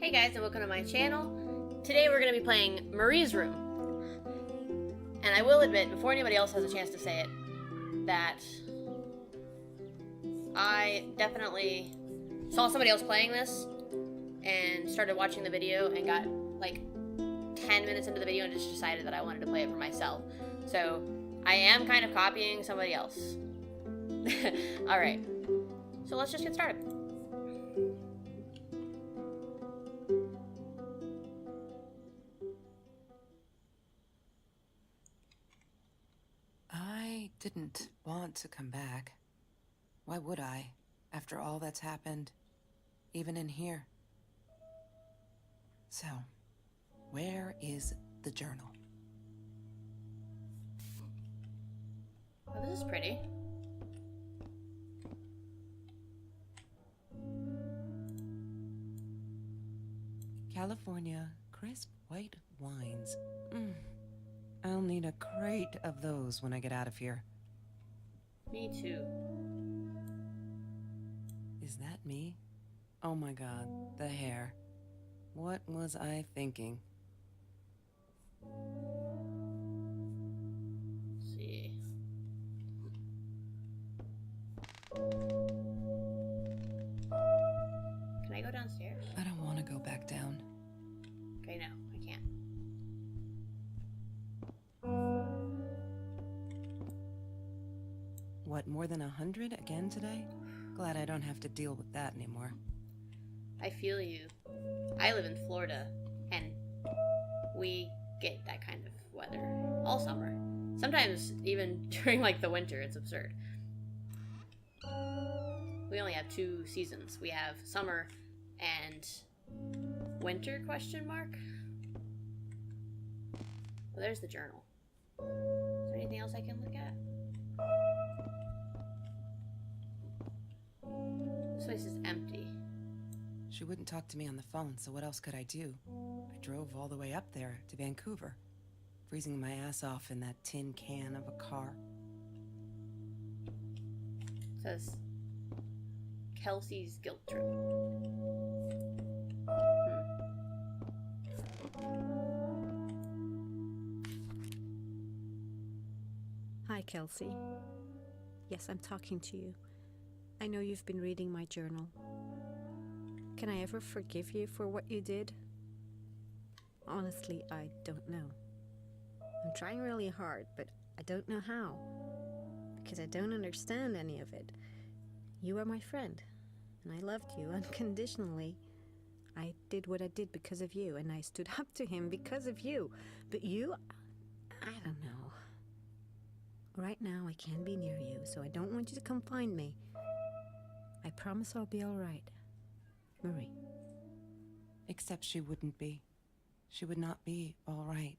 Hey guys, and welcome to my channel. Today we're going to be playing Marie's Room. And I will admit, before anybody else has a chance to say it, that I definitely saw somebody else playing this and started watching the video and got like 10 minutes into the video and just decided that I wanted to play it for myself. So I am kind of copying somebody else. Alright, so let's just get started. I didn't want to come back. Why would I, after all that's happened, even in here? So, where is the journal? Oh, this is pretty. California crisp white wines. I'll need a crate of those when I get out of here. Me too. Is that me? Oh my god, the hair. What was I thinking? Let's see. Can I go downstairs? I don't want to go back down. Okay, no, I can't. What, more than 100 again today? Glad I don't have to deal with that anymore. I feel you. I live in Florida, and we get that kind of weather all summer. Sometimes even during like the winter, it's absurd. We only have 2 seasons. We have summer and winter question mark. Well, there's the journal. Is there anything else I can look at? This place is empty. She wouldn't talk to me on the phone, so what else could I do? I drove all the way up there to Vancouver, freezing my ass off in that tin can of a car. It says Kelsey's guilt trip. Hi, Kelsey. Yes, I'm talking to you. I know you've been reading my journal. Can I ever forgive you for what you did? Honestly, I don't know. I'm trying really hard, but I don't know how. Because I don't understand any of it. You are my friend, and I loved you unconditionally. I did what I did because of you, and I stood up to him because of you. But you, I don't know. Right now, I can't be near you, so I don't want you to come find me. I promise I'll be all right. Marie. Except she wouldn't be. She would not be all right.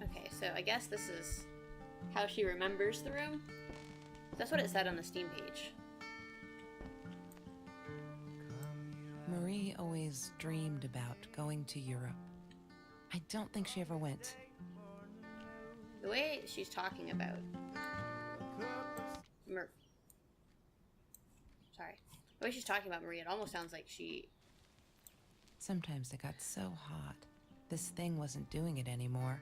Okay, so I guess this is how she remembers the room. That's what it said on the Steam page. Marie always dreamed about going to Europe. I don't think she ever went. The way she's talking about the way she's talking about Marie, it almost sounds like she... Sometimes it got so hot, this thing wasn't doing it anymore.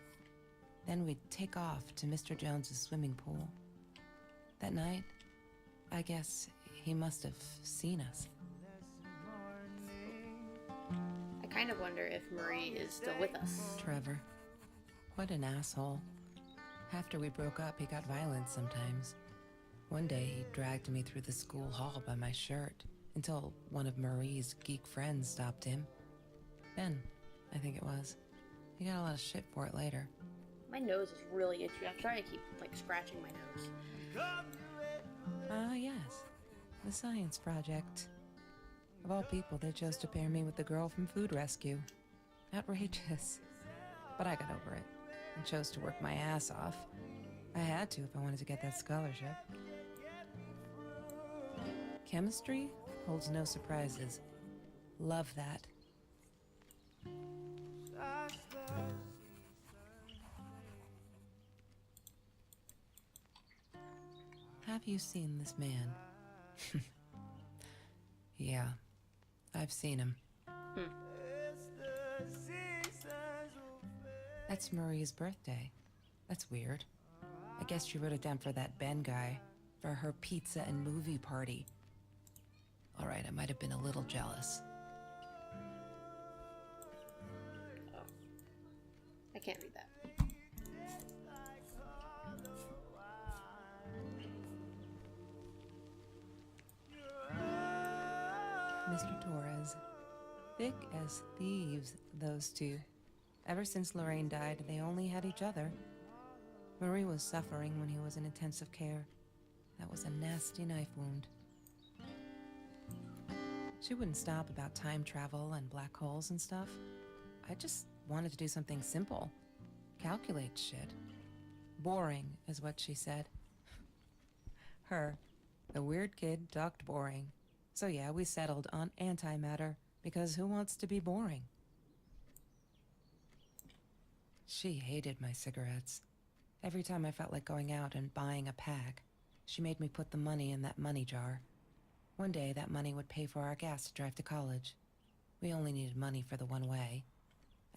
Then we'd take off to Mr. Jones's swimming pool. That night, I guess he must have seen us. I kind of wonder if Marie is still with us. Trevor. What an asshole. After we broke up, he got violent sometimes. One day, he dragged me through the school hall by my shirt until one of Marie's geek friends stopped him. Ben, I think it was. He got a lot of shit for it later. My nose is really itchy. I'm trying to keep, like, scratching my nose. Ah, yes. The science project. Of all people, they chose to pair me with the girl from Food Rescue. Outrageous. But I got over it and chose to work my ass off. I had to if I wanted to get that scholarship. Chemistry holds no surprises. Love that. have you seen this man? Yeah, I've seen him. That's Marie's birthday. That's weird. I guess she wrote it down for that Ben guy, for her pizza and movie party. All right, I might have been a little jealous. Oh. I can't read that. Mr. Torres. Thick as thieves, those two. Ever since Lorraine died, they only had each other. Marie was suffering when he was in intensive care. That was a nasty knife wound. She wouldn't stop about time travel and black holes and stuff. I just wanted to do something simple. Calculate shit. Boring, is what she said. Her, the weird kid, talked boring. So yeah, we settled on antimatter, because who wants to be boring? She hated my cigarettes. Every time I felt like going out and buying a pack, she made me put the money in that money jar. One day, that money would pay for our gas to drive to college. We only needed money for the one way.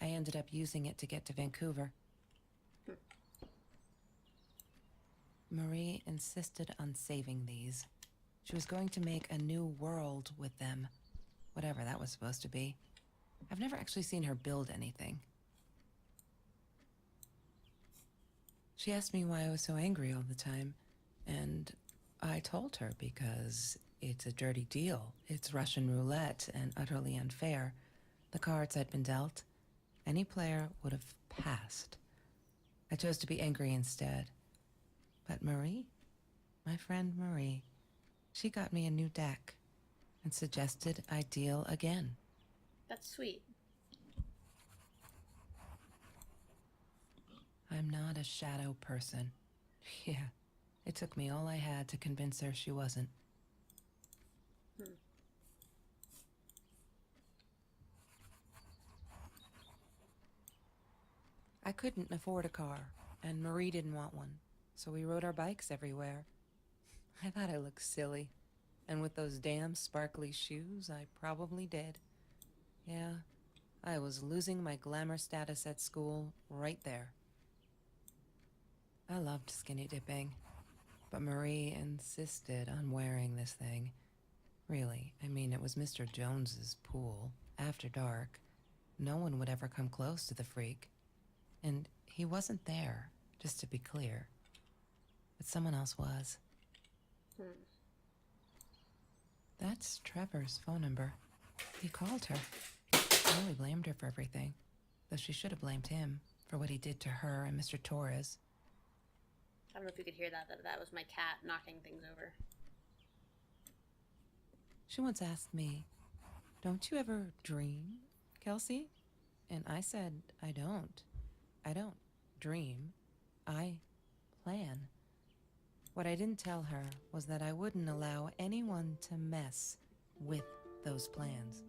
I ended up using it to get to Vancouver. Marie insisted on saving these. She was going to make a new world with them, whatever that was supposed to be. I've never actually seen her build anything. She asked me why I was so angry all the time, and I told her because it's a dirty deal. It's Russian roulette and utterly unfair. The cards had been dealt. Any player would have passed. I chose to be angry instead. But Marie, my friend Marie, she got me a new deck and suggested I deal again. That's sweet. I'm not a shadow person. Yeah, it took me all I had to convince her she wasn't. I couldn't afford a car, and Marie didn't want one, so we rode our bikes everywhere. I thought I looked silly, and with those damn sparkly shoes, I probably did. Yeah, I was losing my glamour status at school right there. I loved skinny dipping, but Marie insisted on wearing this thing. Really, I mean, it was Mr. Jones's pool, after dark. No one would ever come close to the freak. And he wasn't there, just to be clear. But someone else was. That's Trevor's phone number. He called her. I really blamed her for everything, though she should have blamed him for what he did to her and Mr. Torres. I don't know if you could hear that. That was my cat knocking things over. She once asked me, "Don't you ever dream, Kelsey?" And I said, I don't. I don't dream. I plan. What I didn't tell her was that I wouldn't allow anyone to mess with those plans.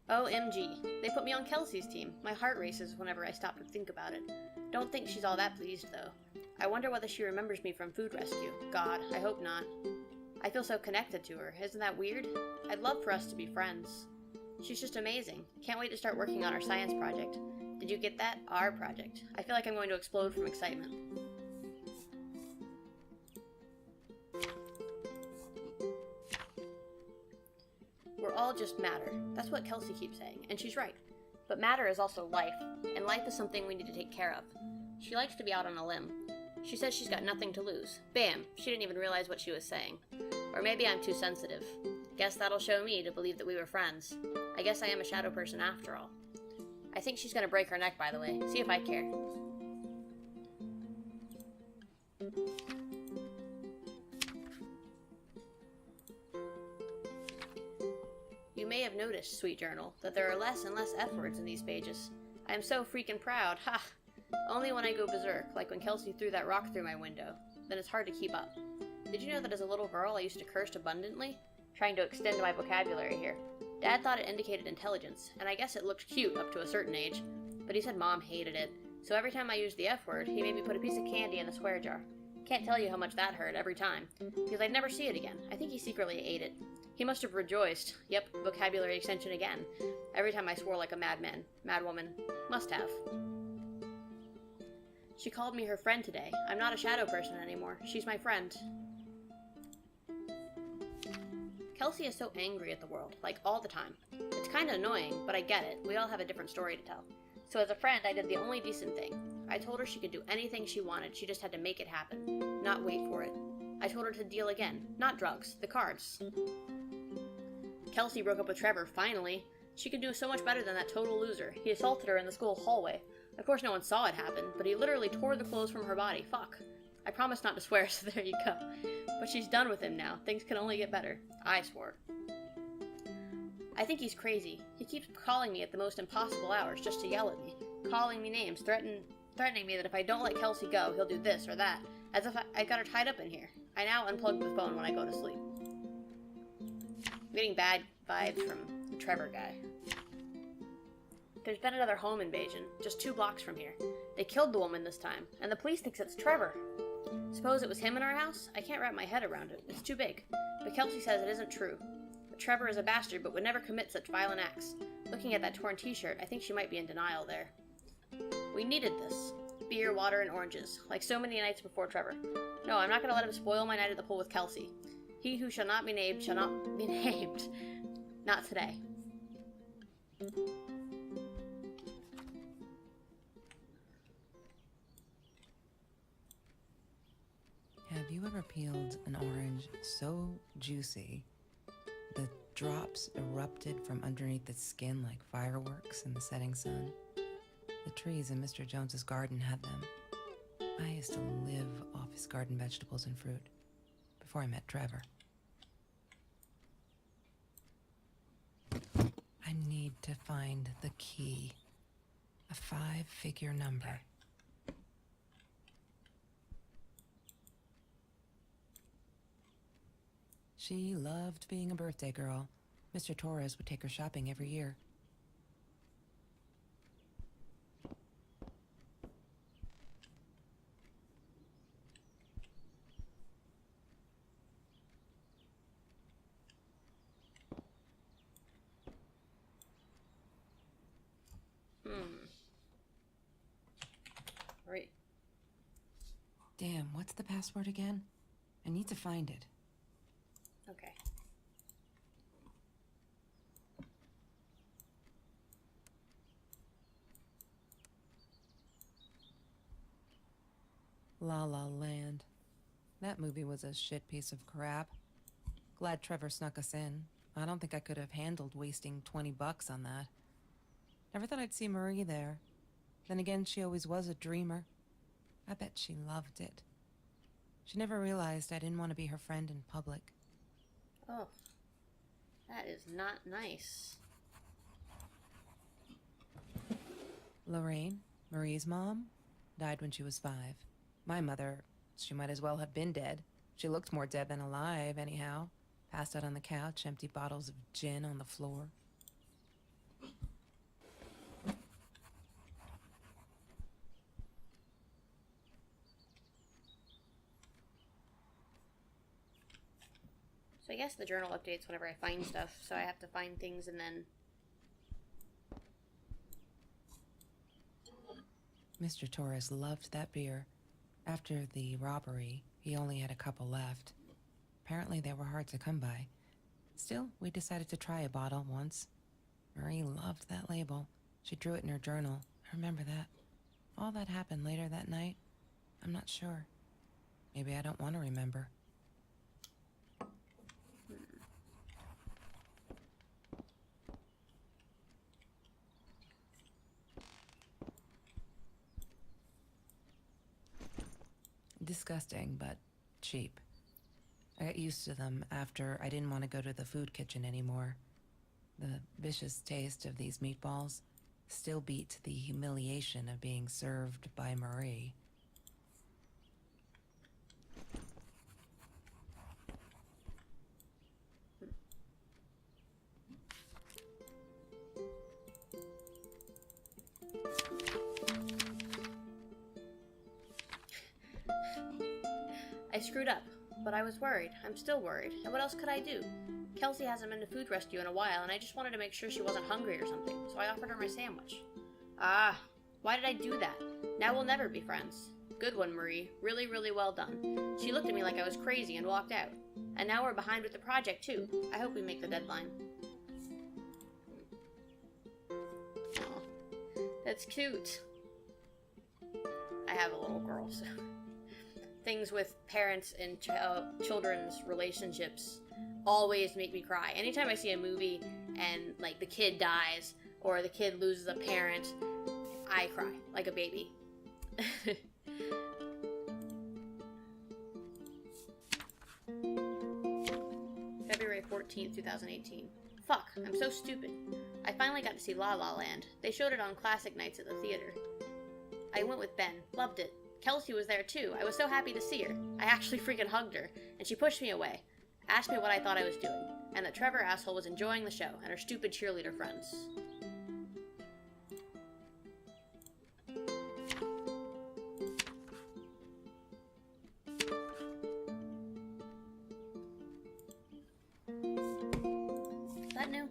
OMG. They put me on Kelsey's team. My heart races whenever I stop to think about it. Don't think she's all that pleased, though. I wonder whether she remembers me from Food Rescue. God, I hope not. I feel so connected to her. Isn't that weird? I'd love for us to be friends. She's just amazing. Can't wait to start working on our science project. Did you get that? Our project. I feel like I'm going to explode from excitement. We're all just matter. That's what Kelsey keeps saying, and she's right. But matter is also life, and life is something we need to take care of. She likes to be out on a limb. She says she's got nothing to lose. Bam! She didn't even realize what she was saying. Or maybe I'm too sensitive. Guess that'll show me to believe that we were friends. I guess I am a shadow person after all. I think she's gonna break her neck, by the way. See if I care. You may have noticed, sweet journal, that there are less and less F words in these pages. I am so freaking proud, ha! Only when I go berserk, like when Kelsey threw that rock through my window. Then it's hard to keep up. Did you know that as a little girl I used to curse abundantly? Trying to extend my vocabulary here. Dad thought it indicated intelligence, and I guess it looked cute up to a certain age, but he said Mom hated it, so every time I used the F word, he made me put a piece of candy in the swear jar. Can't tell you how much that hurt every time, because I'd never see it again. I think he secretly ate it. He must have rejoiced. Yep, vocabulary extension again. Every time I swore like a madman. Madwoman. Must have. She called me her friend today. I'm not a shadow person anymore. She's my friend. Kelsey is so angry at the world, like all the time. It's kinda annoying, but I get it. We all have a different story to tell. So as a friend, I did the only decent thing. I told her she could do anything she wanted, she just had to make it happen, not wait for it. I told her to deal again, not drugs, the cards. Kelsey broke up with Trevor, finally. She could do so much better than that total loser. He assaulted her in the school hallway. Of course no one saw it happen, but he literally tore the clothes from her body. Fuck. I promised not to swear, so there you go. But she's done with him now. Things can only get better. I swore. I think he's crazy. He keeps calling me at the most impossible hours just to yell at me. Calling me names, threatening me that if I don't let Kelsey go, he'll do this or that. As if I got her tied up in here. I now unplug the phone when I go to sleep. I'm getting bad vibes from the Trevor guy. There's been another home invasion, just 2 blocks from here. They killed the woman this time, and the police thinks it's Trevor. Suppose it was him in our house? I can't wrap my head around it. It's too big. But Kelsey says it isn't true. But Trevor is a bastard, but would never commit such violent acts. Looking at that torn t-shirt, I think she might be in denial there. We needed this. Beer, water, and oranges, like so many nights before Trevor. No, I'm not going to let him spoil my night at the pool with Kelsey. He who shall not be named shall not be named. Not today. Have you ever peeled an orange so juicy the drops erupted from underneath its skin like fireworks in the setting sun? The trees in Mr. Jones's garden had them. I used to live off his garden vegetables and fruit before I met Trevor. I need to find the key. A 5-figure number. She loved being a birthday girl. Mr. Torres would take her shopping every year. Right. Damn, what's the password again? I need to find it. Okay. La La Land. That movie was a shit piece of crap. Glad Trevor snuck us in. I don't think I could have handled wasting $20 on that. Never thought I'd see Marie there. Then again, she always was a dreamer. I bet she loved it. She never realized I didn't want to be her friend in public. Oh. That is not nice. Lorraine, Marie's mom, died when she was 5. My mother, she might as well have been dead. She looked more dead than alive, anyhow. Passed out on the couch, empty bottles of gin on the floor. So I guess the journal updates whenever I find stuff, so I have to find things and then... Mr. Torres loved that beer. After the robbery, he only had a couple left. Apparently they were hard to come by. Still, we decided to try a bottle once. Marie loved that label. She drew it in her journal. I remember that. All that happened later that night, I'm not sure. Maybe I don't want to remember. Disgusting, but cheap. I got used to them after I didn't want to go to the food kitchen anymore. The vicious taste of these meatballs still beat the humiliation of being served by Marie. I screwed up, but I was worried. I'm still worried. And what else could I do? Kelsey hasn't been to food rescue in a while, and I just wanted to make sure she wasn't hungry or something, so I offered her my sandwich. Ah, why did I do that? Now we'll never be friends. Good one, Marie. Really, really well done. She looked at me like I was crazy and walked out. And now we're behind with the project, too. I hope we make the deadline. Aw, that's cute. I have a little girl, so... Things with parents and children's relationships always make me cry. Anytime I see a movie and, like, the kid dies or the kid loses a parent, I cry like a baby. February 14th, 2018. Fuck, I'm so stupid. I finally got to see La La Land. They showed it on classic nights at the theater. I went with Ben. Loved it. Kelsey was there too. I was so happy to see her. I actually freaking hugged her, and she pushed me away. Asked me what I thought I was doing, and that Trevor asshole was enjoying the show, and her stupid cheerleader friends. Is that new?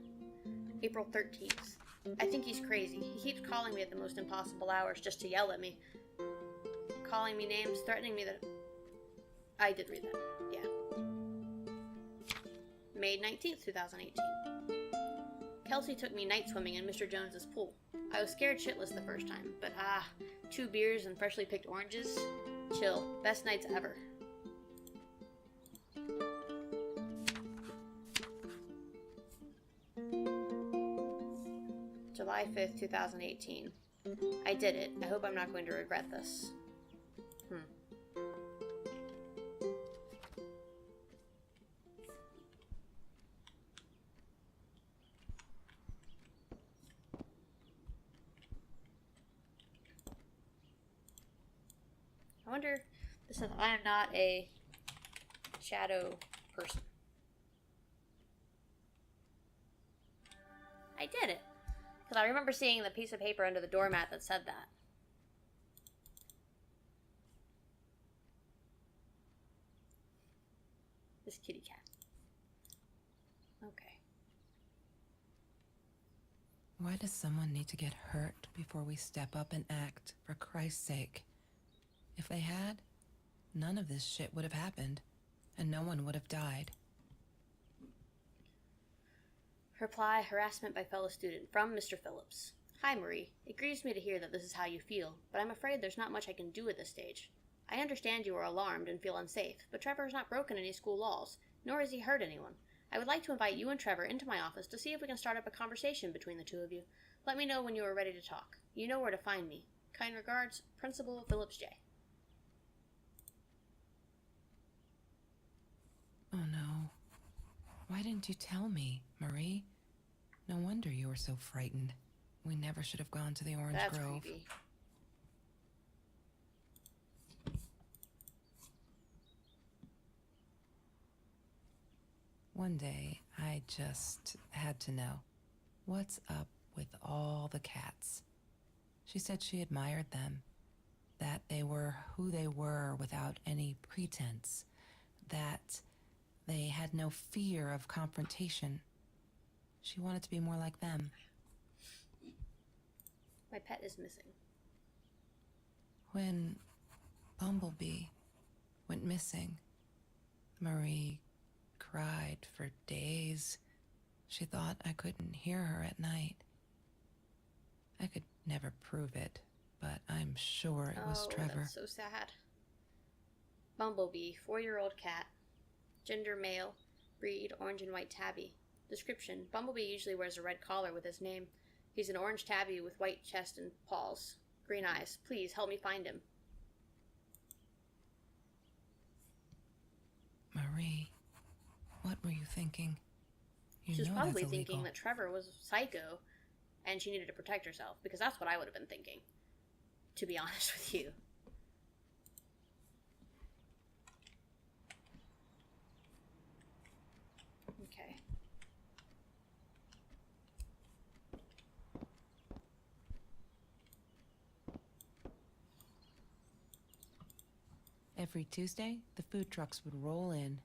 April 13th. I think he's crazy. He keeps calling me at the most impossible hours just to yell at me. Calling me names, threatening me that... I did read that, yeah. May 19th, 2018. Kelsey took me night swimming in Mr. Jones's pool. I was scared shitless the first time, but 2 beers and freshly picked oranges? Chill. Best nights ever. July 5th, 2018. I did it. I hope I'm not going to regret this. I wonder, this says I am not a shadow person. I did it. Because I remember seeing the piece of paper under the doormat that said that. This kitty cat. Okay. Why does someone need to get hurt before we step up and act, for Christ's sake? If they had, none of this shit would have happened, and no one would have died. Reply, harassment by fellow student, from Mr. Phillips. Hi, Marie. It grieves me to hear that this is how you feel, but I'm afraid there's not much I can do at this stage. I understand you are alarmed and feel unsafe, but Trevor has not broken any school laws, nor has he hurt anyone. I would like to invite you and Trevor into my office to see if we can start up a conversation between the two of you. Let me know when you are ready to talk. You know where to find me. Kind regards, Principal Phillips J. Oh no. Why didn't you tell me, Marie? No wonder you were so frightened. We never should have gone to the Orange That's Grove. creepy. One day, I just had to know. What's up with all the cats? She said she admired them. That they were who they were without any pretense. That they had no fear of confrontation. She wanted to be more like them. My pet is missing. When Bumblebee went missing, Marie cried for days. She thought I couldn't hear her at night. I could never prove it, but I'm sure it was Trevor. That's so sad. Bumblebee, 4-year-old cat. Gender male. Breed orange and white tabby. Description: Bumblebee usually wears a red collar with his name. He's an orange tabby with white chest and paws. Green eyes. Please help me find him. Marie, what were you thinking? She was probably that's thinking illegal. that Trevor was psycho and she needed to protect herself, because that's what I would have been thinking, to be honest with you. Okay. Every Tuesday, the food trucks would roll in.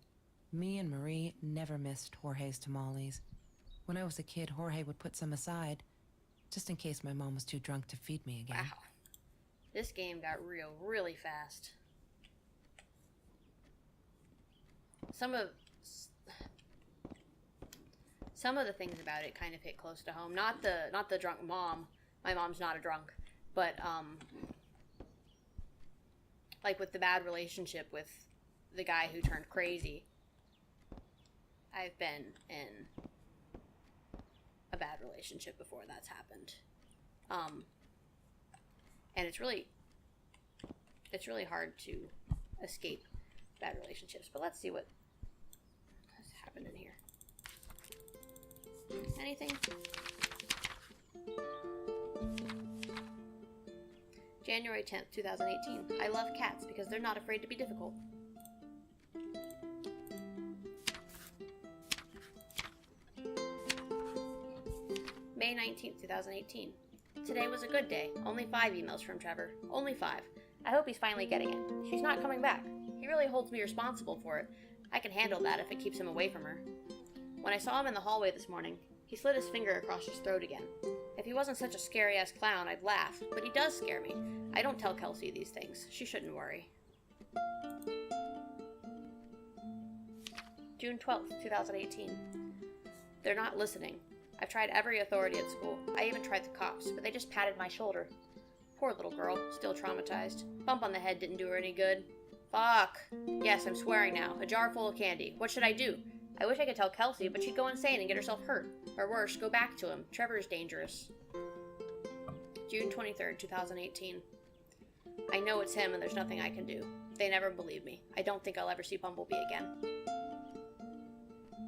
Me and Marie never missed Jorge's tamales. When I was a kid, Jorge would put some aside, just in case my mom was too drunk to feed me again. Wow. This game got real really fast. Some of the things about it kind of hit close to home. Not the drunk mom. My mom's not a drunk, but like with the bad relationship with the guy who turned crazy. I've been in a bad relationship before that's happened. And it's really hard to escape bad relationships. But let's see what has happened in here. Anything? January 10th, 2018. I love cats because they're not afraid to be difficult. May 19th, 2018. Today was a good day. Only 5 emails from Trevor. Only 5. I hope he's finally getting it. She's not coming back. He really holds me responsible for it. I can handle that if it keeps him away from her. When I saw him in the hallway this morning, he slid his finger across his throat again. If he wasn't such a scary-ass clown, I'd laugh, but he does scare me. I don't tell Kelsey these things. She shouldn't worry. June 12th, 2018. They're not listening. I've tried every authority at school. I even tried the cops, but they just patted my shoulder. Poor little girl, still traumatized. Bump on the head didn't do her any good. Fuck. Yes, I'm swearing now. A jar full of candy. What should I do? I wish I could tell Kelsey, but she'd go insane and get herself hurt. Or worse, go back to him. Trevor's dangerous. June 23rd, 2018. I know it's him and there's nothing I can do. They never believe me. I don't think I'll ever see Bumblebee again.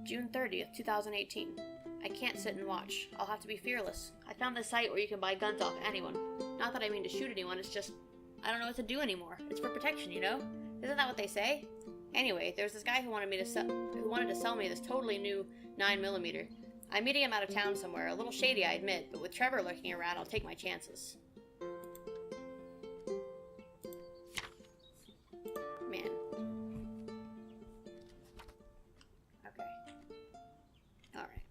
June 30th, 2018. I can't sit and watch. I'll have to be fearless. I found this site where you can buy guns off anyone. Not that I mean to shoot anyone, it's just I don't know what to do anymore. It's for protection, you know? Isn't that what they say? Anyway, there's this guy who wanted to sell me this totally new 9mm. I'm meeting him out of town somewhere, a little shady I admit, but with Trevor lurking around, I'll take my chances. Man. Okay. Alright.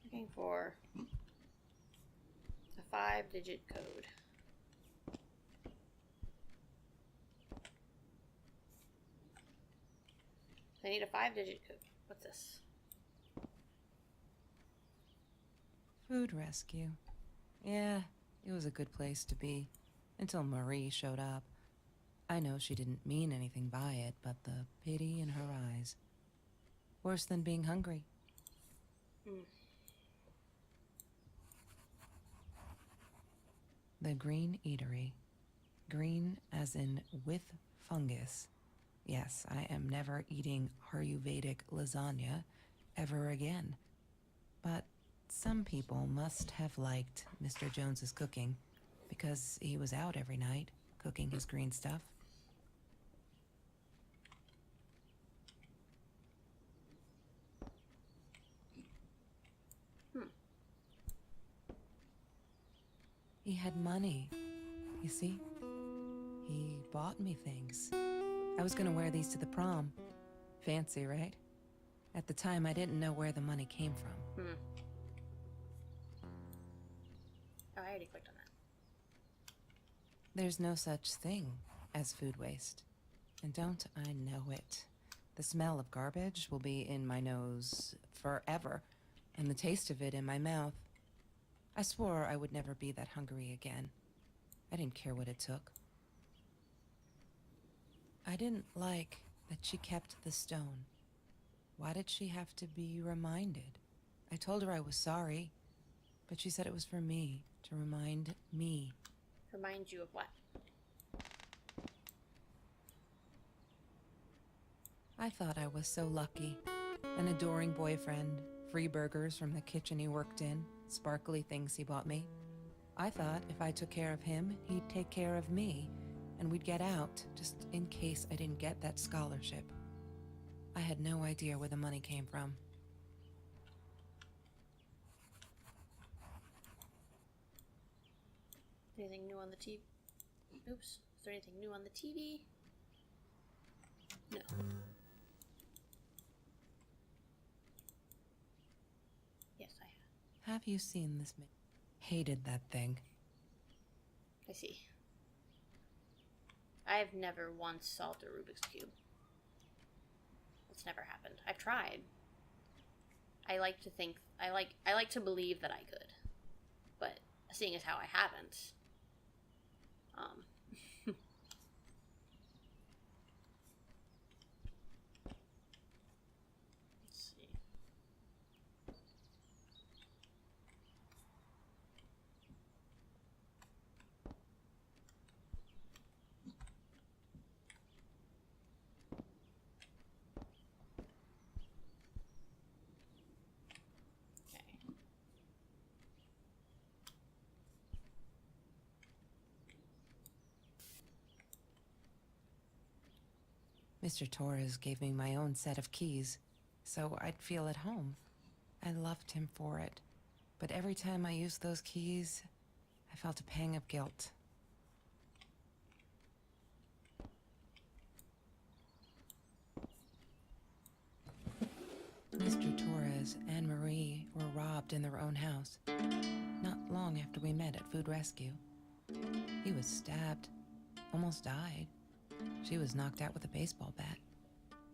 Looking for a 5-digit code. I need a 5-digit code. What's this? Food rescue. Yeah, it was a good place to be. Until Marie showed up. I know she didn't mean anything by it, but the pity in her eyes. Worse than being hungry. The Green Eatery. Green as in with fungus. Yes, I am never eating Ayurvedic lasagna ever again. But some people must have liked Mr. Jones's cooking, because he was out every night, cooking his green stuff. He had money, you see? He bought me things. I was gonna wear these to the prom. Fancy, right? At the time, I didn't know where the money came from. Oh, I already clicked on that. There's no such thing as food waste. And don't I know it? The smell of garbage will be in my nose forever, and the taste of it in my mouth. I swore I would never be that hungry again. I didn't care what it took. I didn't like that she kept the stone. Why did she have to be reminded? I told her I was sorry, but she said it was for me, to remind me. Remind you of what? I thought I was so lucky. An adoring boyfriend, free burgers from the kitchen he worked in, sparkly things he bought me. I thought if I took care of him, he'd take care of me, and we'd get out, just in case I didn't get that scholarship. I had no idea where the money came from. Anything new on the TV? Oops. Is there anything new on the TV? No. Yes, I have. Have you seen this? Hated that thing. I see. I've never once solved a Rubik's Cube. It's never happened. I've tried. I like to think, I like to believe that I could. But seeing as how I haven't, let's see. Okay. Mr. Torres gave me my own set of keys, so I'd feel at home. I loved him for it, but every time I used those keys, I felt a pang of guilt. Mr. Torres and Marie were robbed in their own house, not long after we met at Food Rescue. He was stabbed, almost died. She was knocked out with a baseball bat.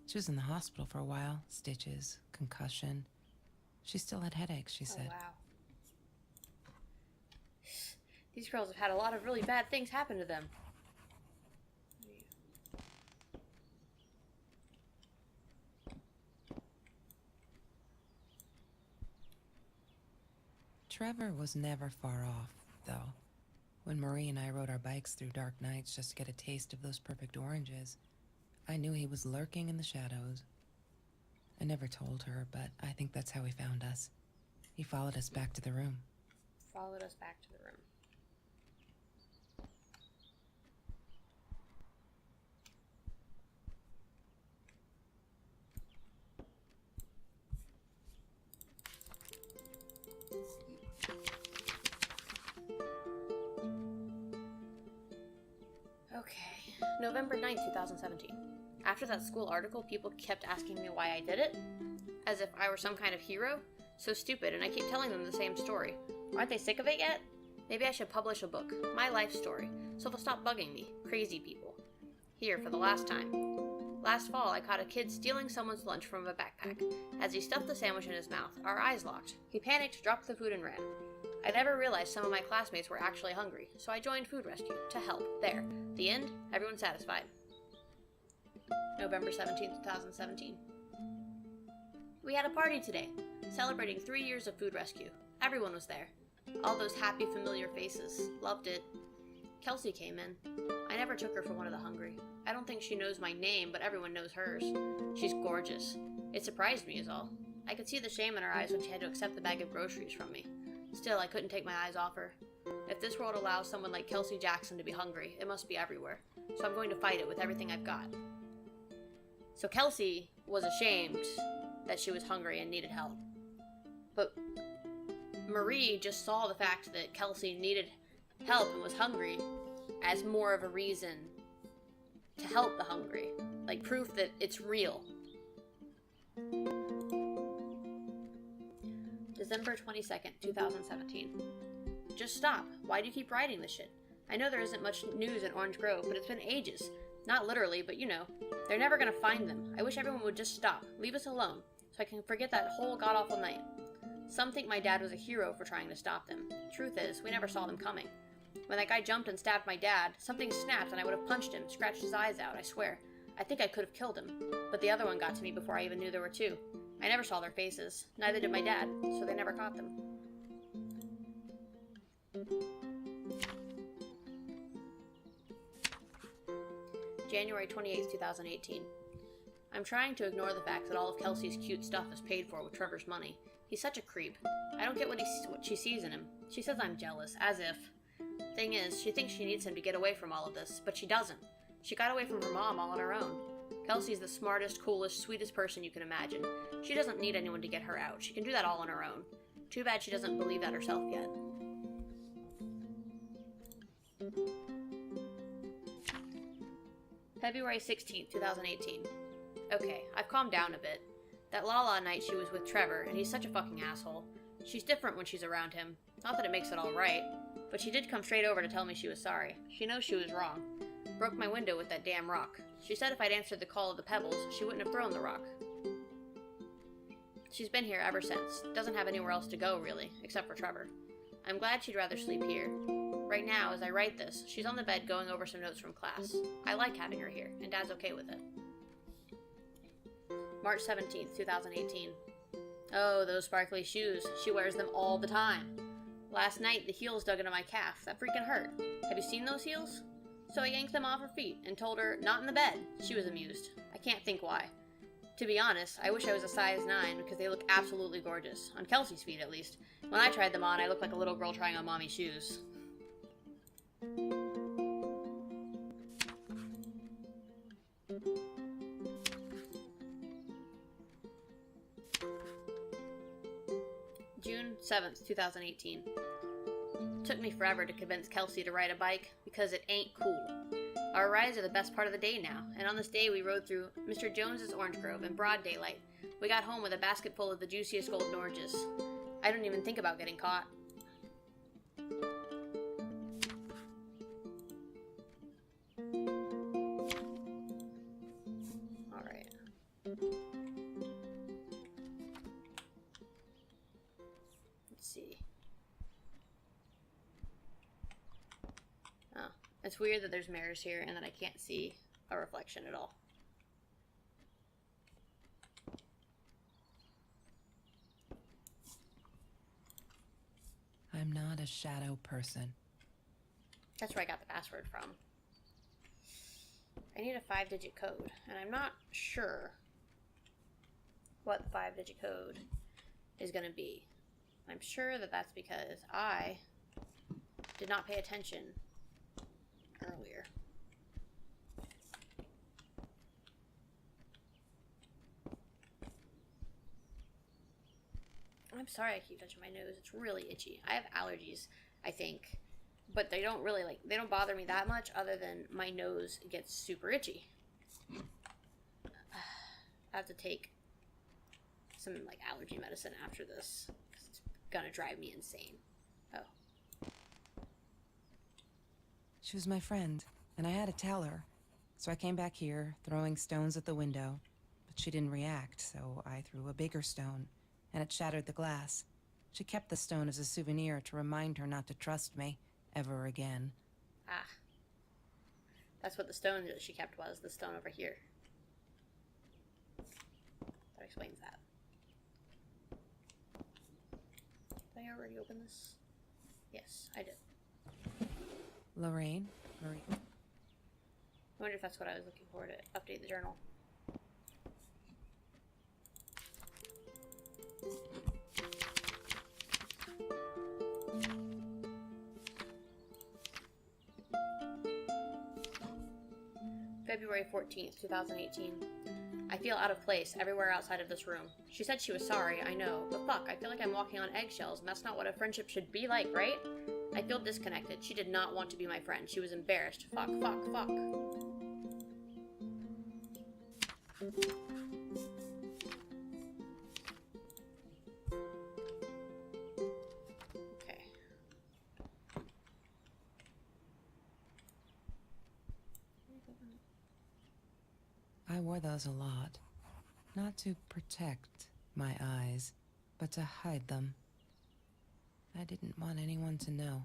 She was in the hospital for a while, stitches, concussion. She still had headaches, she said. Oh, wow. These girls have had a lot of really bad things happen to them. Trevor was never far off, though. When Marie and I rode our bikes through dark nights just to get a taste of those perfect oranges, I knew he was lurking in the shadows. I never told her, but I think that's how he found us. He followed us back to the room. Followed us back to the room. Okay, November 9th, 2017. After that school article, people kept asking me why I did it, as if I were some kind of hero. So stupid, and I keep telling them the same story. Aren't they sick of it yet? Maybe I should publish a book, my life story, so they'll stop bugging me, crazy people. Here, for the last time. Last fall, I caught a kid stealing someone's lunch from a backpack. As he stuffed the sandwich in his mouth, our eyes locked. He panicked, dropped the food, and ran. I never realized some of my classmates were actually hungry, so I joined Food Rescue to help. There. The end. Everyone satisfied. November 17th, 2017. We had a party today, celebrating 3 years of Food Rescue. Everyone was there. All those happy, familiar faces. Loved it. Kelsey came in. I never took her for one of the hungry. I don't think she knows my name, but everyone knows hers. She's gorgeous. It surprised me is all. I could see the shame in her eyes when she had to accept the bag of groceries from me. Still, I couldn't take my eyes off her. If this world allows someone like Kelsey Jackson to be hungry, it must be everywhere. So I'm going to fight it with everything I've got. So Kelsey was ashamed that she was hungry and needed help. But Marie just saw the fact that Kelsey needed help and was hungry as more of a reason to help the hungry. Like proof that it's real. December 22nd, 2017. Just stop. Why do you keep writing this shit? I know there isn't much news in Orange Grove, but it's been ages. Not literally, but you know. They're never gonna find them. I wish everyone would just stop. Leave us alone, so I can forget that whole god-awful night. Some think my dad was a hero for trying to stop them. Truth is, we never saw them coming. When that guy jumped and stabbed my dad, something snapped and I would have punched him, scratched his eyes out, I swear. I think I could have killed him, but the other one got to me before I even knew there were two. I never saw their faces. Neither did my dad, so they never caught them. January 28th, 2018. I'm trying to ignore the fact that all of Kelsey's cute stuff is paid for with Trevor's money. He's such a creep. I don't get what she sees in him. She says I'm jealous, as if. Thing is, she thinks she needs him to get away from all of this, but she doesn't. She got away from her mom all on her own. Kelsey's the smartest, coolest, sweetest person you can imagine. She doesn't need anyone to get her out. She can do that all on her own. Too bad she doesn't believe that herself yet. February 16th, 2018. Okay, I've calmed down a bit. That Lala night she was with Trevor, and he's such a fucking asshole. She's different when she's around him. Not that it makes it all right, but she did come straight over to tell me she was sorry. She knows she was wrong. Broke my window with that damn rock. She said if I'd answered the call of the pebbles, she wouldn't have thrown the rock. She's been here ever since. Doesn't have anywhere else to go, really, except for Trevor. I'm glad she'd rather sleep here. Right now, as I write this, she's on the bed going over some notes from class. I like having her here, and Dad's okay with it. March 17th, 2018. Oh, those sparkly shoes. She wears them all the time. Last night, the heels dug into my calf. That freaking hurt. Have you seen those heels? So I yanked them off her feet and told her, not in the bed. She was amused. I can't think why. To be honest, I wish I was a size 9 because they look absolutely gorgeous. On Kelsey's feet, at least. When I tried them on, I looked like a little girl trying on mommy's shoes. June 7th, 2018. Took me forever to convince Kelsey to ride a bike because it ain't cool. Our rides are the best part of the day now, and on this day we rode through Mr. Jones's orange grove in broad daylight. We got home with a basket full of the juiciest golden oranges. I don't even think about getting caught. Alright. Let's see. Oh, it's weird that there's mirrors here and that I can't see a reflection at all. I'm not a shadow person. That's where I got the password from. I need a 5-digit code, and I'm not sure what the 5-digit code is going to be. I'm sure that that's because I did not pay attention earlier. I'm sorry I keep touching my nose. It's really itchy. I have allergies, I think. But they don't really, they don't bother me that much other than my nose gets super itchy. I have to take some, allergy medicine after this because it's gonna drive me insane. Oh. She was my friend, and I had to tell her. So I came back here, throwing stones at the window, but she didn't react, so I threw a bigger stone, and it shattered the glass. She kept the stone as a souvenir to remind her not to trust me ever again. Ah. That's what the stone that she kept was, the stone over here. That explains that. Did I already open this? Yes, I did. Lorraine? Marie? I wonder if that's what I was looking for to update the journal. February 14th, 2018. I feel out of place everywhere outside of this room. She said she was sorry, I know, but fuck, I feel like I'm walking on eggshells, and that's not what a friendship should be like, right? I feel disconnected. She did not want to be my friend. She was embarrassed. Fuck, fuck, fuck. Okay. I wore those a lot. Not to protect my eyes, but to hide them. I didn't want anyone to know.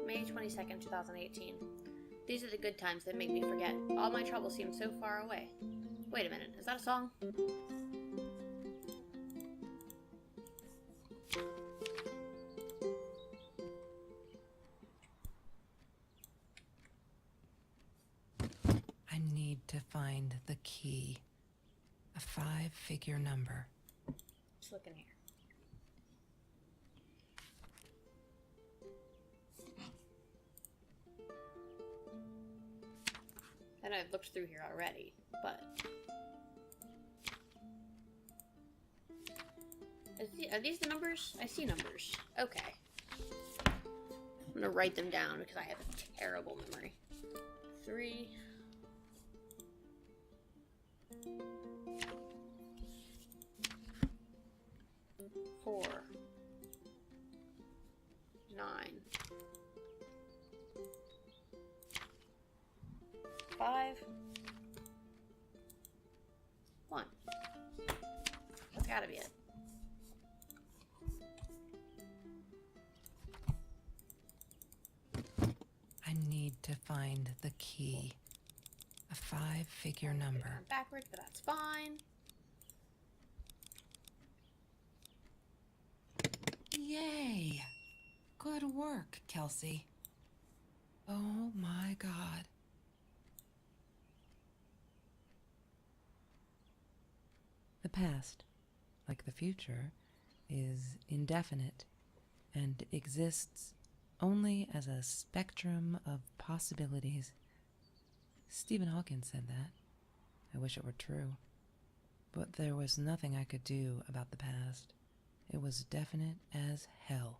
May 22nd, 2018. These are the good times that make me forget. All my trouble seems so far away. Wait a minute, is that a song? I need to find the key. A 5-figure number. Just looking here. And I've looked through here already, but are these the numbers? I see numbers. Okay. I'm gonna write them down because I have a terrible memory. 3. 4. 9. 5. 1. That's gotta be it. I need to find the key. A 5-figure number. Backwards, but that's fine. Yay! Good work, Kelsey. Oh my God. The past, like the future, is indefinite and exists only as a spectrum of possibilities. Stephen Hawking said that. I wish it were true. But there was nothing I could do about the past. It was definite as hell.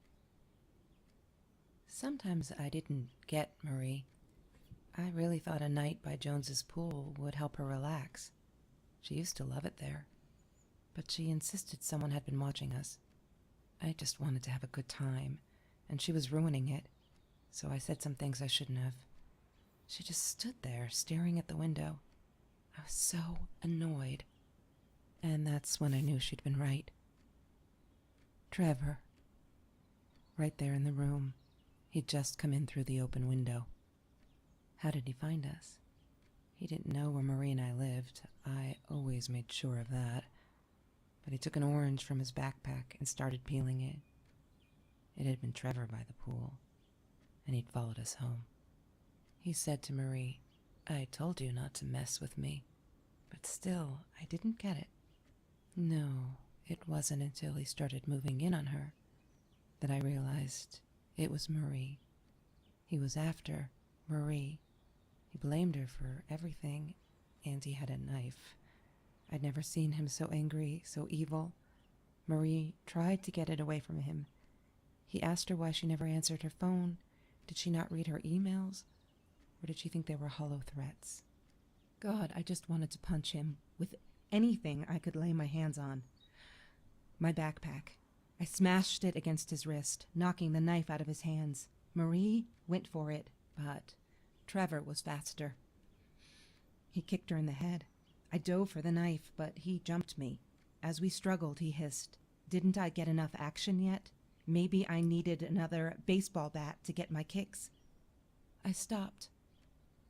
Sometimes I didn't get Marie. I really thought a night by Jones's pool would help her relax. She used to love it there. But she insisted someone had been watching us. I just wanted to have a good time, and she was ruining it, so I said some things I shouldn't have. She just stood there, staring at the window. I was so annoyed. And that's when I knew she'd been right. Trevor. Right there in the room. He'd just come in through the open window. How did he find us? He didn't know where Marie and I lived. I always made sure of that. But he took an orange from his backpack and started peeling it. It had been Trevor by the pool, and he'd followed us home. He said to Marie, "I told you not to mess with me." But still, I didn't get it. No, it wasn't until he started moving in on her that I realized it was Marie. He was after Marie. He blamed her for everything, and he had a knife. I'd never seen him so angry, so evil. Marie tried to get it away from him. He asked her why she never answered her phone. Did she not read her emails? Or did she think they were hollow threats? God, I just wanted to punch him with anything I could lay my hands on. My backpack. I smashed it against his wrist, knocking the knife out of his hands. Marie went for it, but Trevor was faster. He kicked her in the head. I dove for the knife, but he jumped me. As we struggled, he hissed, "Didn't I get enough action yet? Maybe I needed another baseball bat to get my kicks." I stopped,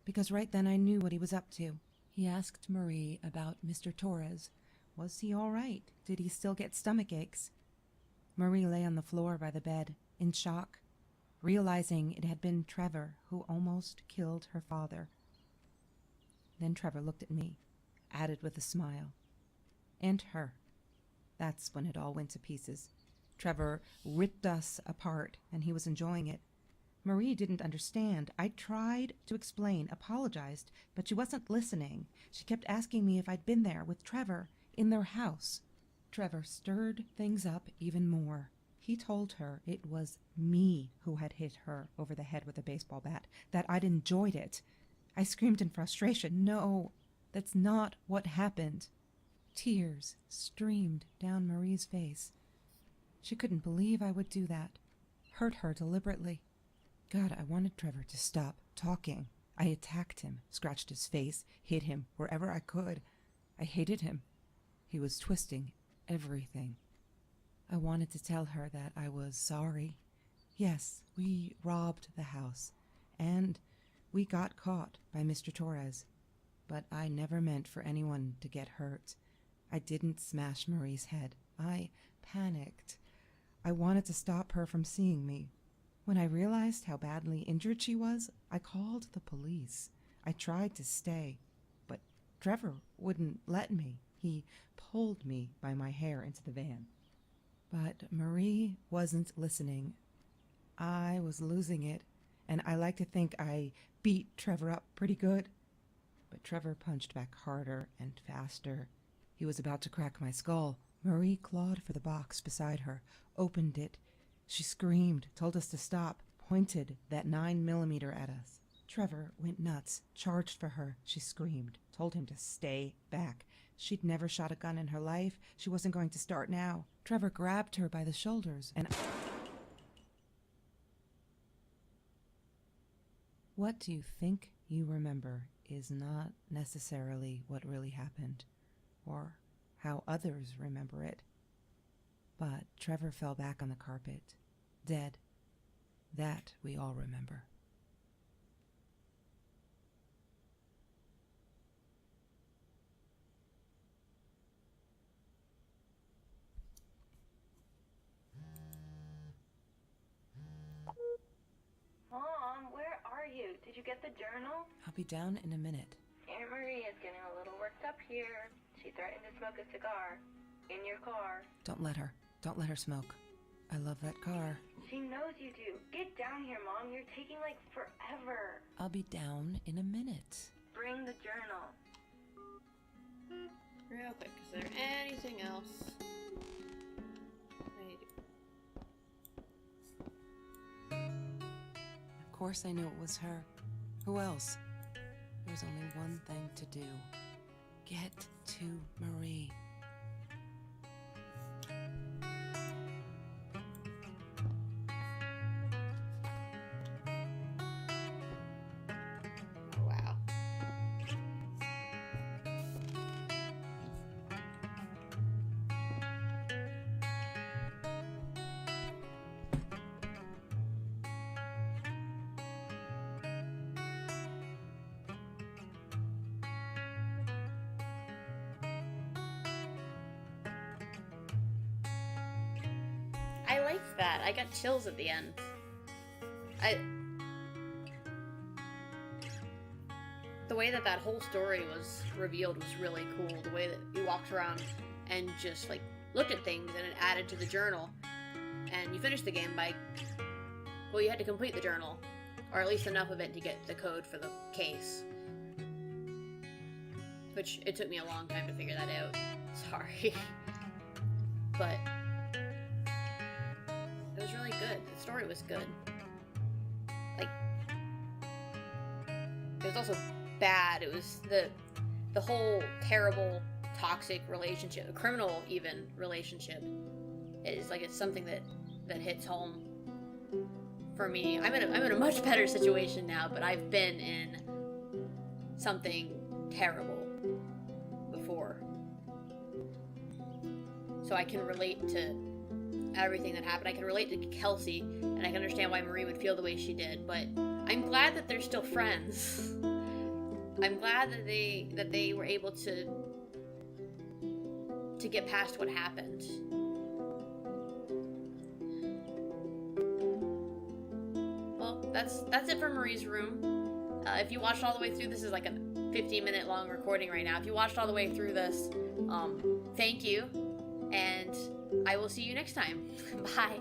because right then I knew what he was up to. He asked Marie about Mr. Torres. Was he all right? Did he still get stomach aches? Marie lay on the floor by the bed, in shock, realizing it had been Trevor who almost killed her father. Then Trevor looked at me, added with a smile. And her. That's when it all went to pieces. Trevor ripped us apart, and he was enjoying it. Marie didn't understand. I tried to explain, apologized, but she wasn't listening. She kept asking me if I'd been there with Trevor, in their house. Trevor stirred things up even more. He told her it was me who had hit her over the head with a baseball bat, that I'd enjoyed it. I screamed in frustration, "No, that's not what happened." Tears streamed down Marie's face. She couldn't believe I would do that, hurt her deliberately. God, I wanted Trevor to stop talking. I attacked him, scratched his face, hit him wherever I could. I hated him. He was twisting everything. I wanted to tell her that I was sorry. Yes, we robbed the house, and we got caught by Mr. Torres. But I never meant for anyone to get hurt. I didn't smash Marie's head. I panicked. I wanted to stop her from seeing me. When I realized how badly injured she was, I called the police. I tried to stay, but Trevor wouldn't let me. He pulled me by my hair into the van. But Marie wasn't listening. I was losing it, and I like to think I beat Trevor up pretty good. But Trevor punched back harder and faster. He was about to crack my skull. Marie clawed for the box beside her, opened it. She screamed, told us to stop, pointed that 9mm at us. Trevor went nuts, charged for her. She screamed, told him to stay back. She'd never shot a gun in her life. She wasn't going to start now. Trevor grabbed her by the shoulders and... What you think you remember is not necessarily what really happened, or how others remember it. But Trevor fell back on the carpet, dead. That we all remember. Mom, where are you? Did you get the journal? I'll be down in a minute. Aunt Marie is getting a little worked up here. She threatened to smoke a cigar. In your car. Don't let her. Don't let her smoke. I love that car. She knows you do. Get down here, Mom. You're taking like forever. I'll be down in a minute. Bring the journal. Real quick, is there anything else I need to... Of course I knew it was her. Who else? There's only one thing to do. Get to Marie. Wow. I liked that. I got chills at the end. The way that whole story was revealed was really cool. The way that you walked around and just like looked at things and it added to the journal. And you finished the game by, well, you had to complete the journal, or at least enough of it to get the code for the case. Which it took me a long time to figure that out. Sorry. But it was really good. The story was good. Like, it was also bad. It was the whole terrible, toxic relationship, criminal even relationship, is like, it's something that hits home for me. I'm in a much better situation now, but I've been in something terrible before, so I can relate to everything that happened. I can relate to Kelsey, and I can understand why Marie would feel the way she did, but I'm glad that they're still friends. I'm glad that they were able to get past what happened. Well, that's it for Marie's Room. If you watched all the way through, this is like a 15-minute long recording right now. If you watched all the way through this, thank you, and I will see you next time. Bye.